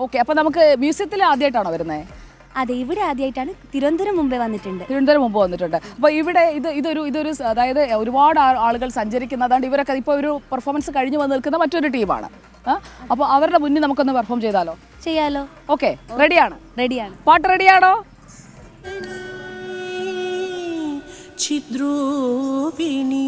Okay, അപ്പോൾ നമുക്ക് മ്യൂസിയത്തിൽ ആദ്യമായിട്ടാണോ വരുന്നത്? അതെ, ഇവിടെ ആദ്യമായിട്ടാണ്. തിരുവനന്തപുരം മുമ്പേ വന്നിട്ടുണ്ട്. തിരുവനന്തപുരം മുമ്പ് വന്നിട്ടുണ്ട്. അപ്പോൾ ഇവിടെ ഇതൊരു അതായത് ഒരുപാട് ആളുകൾ സഞ്ചരിക്കുന്നതാണ്. ഇവരൊക്കെ ഇപ്പോൾ ഒരു പെർഫോമൻസ് കഴിഞ്ഞ് വന്ന് നിൽക്കുന്ന മറ്റൊരു ടീമാണ്. അപ്പോൾ അവരുടെ മുന്നിൽ നമുക്കൊന്ന് പെർഫോം ചെയ്താലോ? ചെയ്യാലോ. ഓക്കെ, റെഡിയാണ്? റെഡിയാണ്. പാട്ട് റെഡിയാണോ? ചിദ്രൂപിണി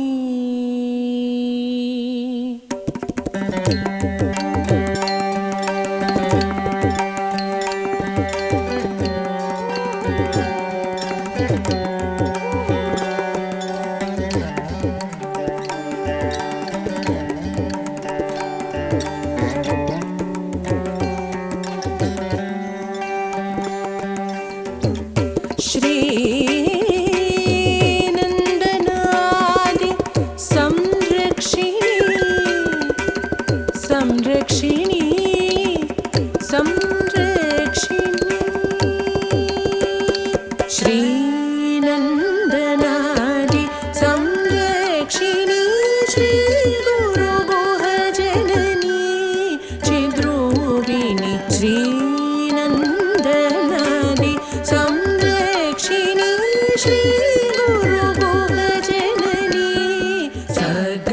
ശ്രീനന്ദനാദി സംരക്ഷിണി ശ്രീ ഗുരുഗുഹജനനി ചിദ്രൂപിണി ശ്രീനന്ദനാദി സംരക്ഷിണി ശ്രീ ഗുരുഗുഹജനനി സഗ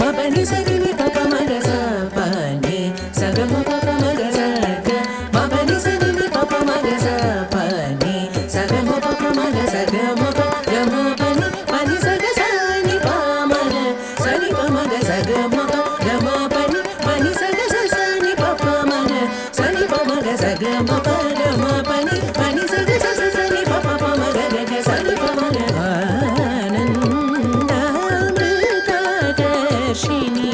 മപനി സഗനി പപ മഗ സപനി സഗ മപ മഗ സഗ മപനി സഗനി പപ മഗ സപനി സഗ മപ മഗ സഗ മപ ഗമ പനി പനി സഗ സനി പമഗ സനി പമഗ സഗ മപ ഗമ പനി പനി സഗ സനി പപ മഗ സനി പമഗ സഗ മപ ഗമ പനി പനി സഗ സനി പപ മഗ ഗഗ സനി പമഗ ആനന്ദാമൃതകർഷിണി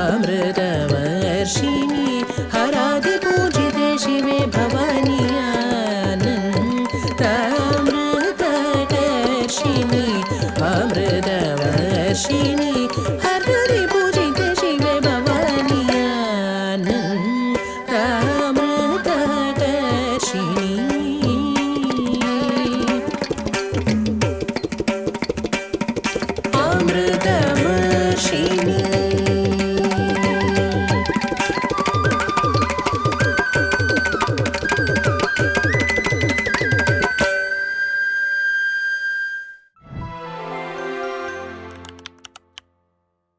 അമൃതവർഷിണി ഹരാതി പൂജിതേ ശിവേ ഭവാനി ആനന്ദാമൃതകർഷിണി അമൃതവർഷിണി